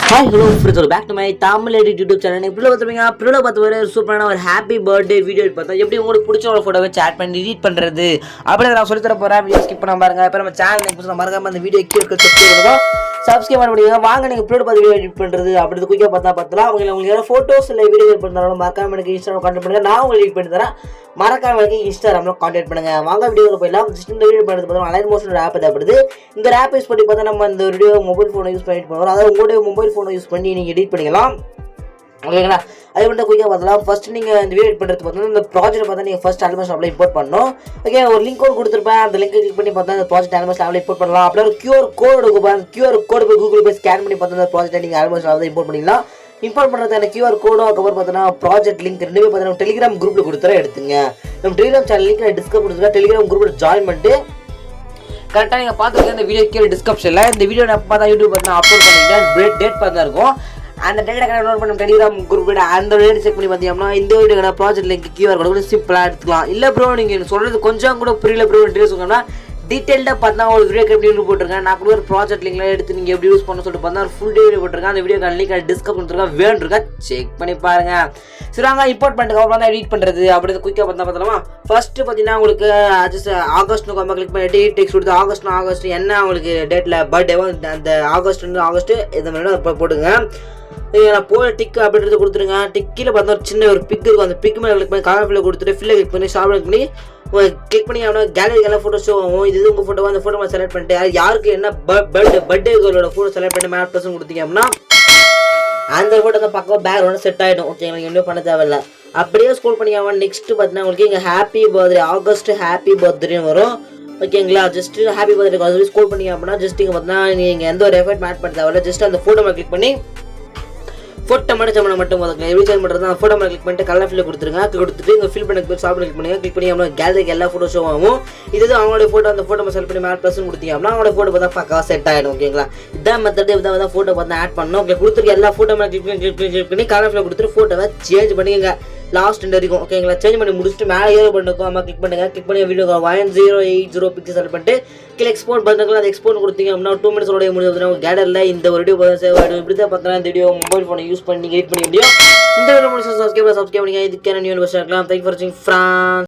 Hi hello friends, back to my Tamil edit YouTube channel. இப்படி பார்த்துருப்பீங்க. இப்படி பார்த்து ஒரு சூப்பரான ஒரு ஹாப்பி பர்த்டே வீடியோ பார்த்தா எப்படி உங்களுக்கு பிடிச்ச ஒரு ஃபோட்டோவை சேட் பண்ணி எடிட் பண்ணுறது அப்படின்னு நான் சொல்லித்தர போகிறேன். வீடியோ ஸ்கிப் பண்ண பாருங்க. இப்போ நம்ம சேனல் மறக்காம அந்த வீடியோ கீழே சப்ஸ்கிரைப் பண்ண முடியுங்க. வாங்க நீங்கள் இப்படி பார்த்து வீடியோ எடிட் பண்ணுறது அப்படி குயிக்காக பார்த்தலாம். உங்களுக்கு ஏதாவது ஃபோட்டோஸ் இல்லை வீடியோ எடிட் பண்ணாலும் மறக்காம எனக்கு இன்ஸ்டாகிராம் கான்டெக்ட் பண்ணுங்கள். நான் உங்களுக்கு எடிட் பண்ணி தரேன். மறக்காம எனக்கு இன்ஸ்டாகிராமில் கான்டெக்ட் பண்ணுங்கள். வாங்க வீடியோ போயிடலாம். இந்த வீடியோ பண்ணுறது பார்த்தா அலைட் மோஷன் ஆப் தேவைப்படுது. இந்த ஆப் யூஸ் பண்ணி பார்த்தா நம்ம இந்த வீடியோ மொபைல் ஃபோனை யூஸ் பண்ணிட்டு போகிறோம். அதாவது உங்களுடைய மொபைல் ஃபோனை யூஸ் பண்ணி நீங்கள் எடிட் பண்ணிக்கலாம். ஓகேங்களா? அது மட்டும் குயிக்காக பார்த்தலாம். ஃபர்ஸ்ட் நீங்கள் இந்த வீடியோ எடிட் பண்ணுறது பார்த்தீங்கன்னா இந்த ப்ராஜெக்ட் பார்த்தா நீங்கள் ஃபர்ஸ்ட் ஆல்மோஸ்ட் அப்ளை இம்போர்ட் பண்ணணும். ஓகே, ஒரு லிங்க் கோட் கொடுத்துருப்பேன். அந்த லிங்க் கிளிக் பண்ணி பார்த்தா அந்த ப்ராஜெக்ட் ஆல்மோஸ்ட் அப்ளை இம்போர்ட் பண்ணலாம். அப்படியே ஒரு QR கோடு கொடுப்பாங்க. QR கோடு போய் கூகுள் போய் ஸ்கேன் பண்ணி பார்த்தா அந்த ப்ராஜெக்ட்டை நீங்கள் ஆல்மோஸ்ட் அதை இம்போர்ட் பண்ணிக்கலாம். இம்போர்ட் பண்ணுறதுக்கான QR கோடும் அதுக்கப்புறம் பார்த்தீங்கன்னா ப்ராஜெக்ட் லிங்க் ரெண்டுமே பார்த்தீங்கன்னா டெலிகிராம் குரூப்பில் கொடுத்துற எடுத்துங்க. நம்ம டெலிகிராம் சேனல் லிங்க் நான் டிஸ்கஸ் கொடுத்துருக்கேன். டெலிகிராம் குரூப்பில் ஜாயின் பண்ணிட்டு கரெக்டாக நீங்கள் பார்த்துருக்கீங்க. இந்த வீடியோ கீழே டிஸ்கிரிப்ஷனில் இந்த வீடியோ நான் பார்த்தா யூடியூப் பார்த்தா அப்லோட் பண்ணிக்கிட்டேன். டேட் பார்த்து தான் இருக்கும். அந்த டேட்டை கனெக்ட் பண்ண டெலிகிராம் குரூப்பில் அந்த டேட் செக் பண்ணி பார்த்தீங்கன்னா இந்த வீடியோ ப்ராஜெக்ட் லிங்க் QR கோடு சிம்பிளாக எடுத்துக்கலாம். இல்லை ப்ரோ நீங்கள் சொல்கிறது கொஞ்சம் கூட புரியல ப்ரோ டீட்டெயில்ஸ் சொன்னோம்னா டீட்டெயில்டாக பார்த்தா ஒரு வீடியோ எப்படி போட்டிருக்கேன். நான் கூட ஒரு ப்ராஜெக்ட் லிங்க்லாம் எடுத்து நீங்கள் எப்படி யூஸ் பண்ண சொல்லிட்டு பார்த்தா ஒரு ஃபுல் வீடியோ போட்டிருக்கேன். அந்த வீடியோ லிங்க் டிஸ்கஸ் கொடுத்துருக்கேன். வேணுருக்கா செக் பண்ணி பாருங்க. சரி, வாங்க இம்போர்ட் பண்ணிட்டு அப்புறம் தான் எடிட் பண்ணுறது அப்படி குயிக்காக பார்த்தலாமா. ஃபர்ஸ்ட் பார்த்தீங்கன்னா உங்களுக்கு ஜஸ்ட் ஆகஸ்ட் கிளிக் பண்ணி டெக்ஸ்ட் கொடுத்து ஆகஸ்ட் என்ன உங்களுக்கு டேட்டில் பர்த்டேவோ அந்த ஆகஸ்ட் இந்த மாதிரி போட்டுங்க. நான் போய் டிக் அப்படின்றது கொடுத்துருங்க. டிக்கில் பார்த்தா ஒரு சின்ன ஒரு பிக் இருக்கும். அந்த பிக் மேலே கிளிக் பண்ணி காலப்பில் கொடுத்துட்டு ஃபில்லை கிளிக் பண்ணி ஷாப் கிளிக் பண்ணி கிளிக் பண்ணி அவனா கேலரிக்கெல்லாம் ஃபோட்டோ ஷோ ஆகும். இது உங்கள் ஃபோட்டோ அந்த ஃபோட்டோ செலக்ட் பண்ணிட்டு யாருக்கு என்ன பர்த்டே கேர்ளோட ஃபோட்டோ செலக்ட் பண்ணி மேலே ப்ளஸ் கொடுத்தீங்க அப்படின்னா அந்த ஃபோட்டோ தான் பக்கம் பேக்ரவுண்ட் செட் ஆகிடும். ஓகே, எனக்கு இன்னும் பண்ண தேவையில்லை. அப்படியே ஸ்கூல் பண்ணிக்காம நெக்ஸ்ட் பார்த்தீங்கன்னா உங்களுக்கு இங்கே happy birthday August happy birthday வரும். ஓகேங்களா? ஜஸ்ட் ஹாப்பி பர்த்டே ஸ்கூல் பண்ணிங்க அப்படின்னா ஜஸ்ட் இங்கே பார்த்தீங்கன்னா நீங்கள் எந்த ஒரு எஃபர்ட் மேட் பண்ண தேவையில்லை. ஜஸ்ட் அந்த ஃபோட்டோ மேலே கிளிக் பண்ணி ஃபோட்டோ மட்டும் முதல்ல எப்படி சேஞ்ச் பண்ணுறது அந்த ஃபோட்டோ மேலே கிளிக் பண்ணிட்டு கலர் ஃபில் கொடுத்துட்டு இங்கே ஃபில் பண்ணி போய் ஷாப்பில் கிளிக் பண்ணுங்க. கிளிக் பண்ணி அப்படின்னா கேலரிக்கு எல்லா ஃபோட்டோ ஷோ ஆகும். இது அவங்களுடைய ஃபோட்டோ அந்த ஃபோட்டோ செலக்ட் பண்ணி மேலே ப்ளஸ் கொடுத்தீங்க அப்படின்னா அவங்களோட ஃபோட்டோ பார்த்தா பக்கா செட் ஆகிடும். ஓகேங்களா? இதான் மெத்தட். இதான் ஃபோட்டோ பார்த்து ஆட் பண்ணணும். ஓகே, கொடுத்துருக்க எல்லா ஃபோட்டோ மேலே கிளிக் பண்ணி கலர் ஃபில் கொடுத்துட்டு ஃபோட்டோவை சேஞ்ச் பண்ணிங்க லாஸ்ட் வரைக்கும். ஓகேங்களா? சேஞ்ச் பண்ணி முடிச்சுட்டு மேலே ஏதோ பண்ணிருக்கோம். அம்மா கிளிக் பண்ணுங்க. கிளிக் பண்ணி வீடியோ 1080 பிக்சர் செலக்ட் பண்ணிட்டு கீழே எக்ஸ்போர்ட் பண்ணுறதுக்கு அந்த எக்ஸ்போர்ட் கொடுத்தீங்க அப்படின்னா 2 minutes முடிஞ்சு கேலரியில் இந்த ஒரு வீடியோ சேவ் ஆகிடும். இப்படி தான் பார்த்தா இந்த வீடியோ மொபைல் ஃபோனை யூஸ் பண்ணி எடிட் பண்ண முடியும். இந்த வீடியோ முடிச்சு சப்ஸ்கிரைப் பண்ணிங்க. இதுக்கான நியூ இருக்கலாம். தேங்க் ஃபார் வாட்சிங் ஃப்ரான்ஸ்.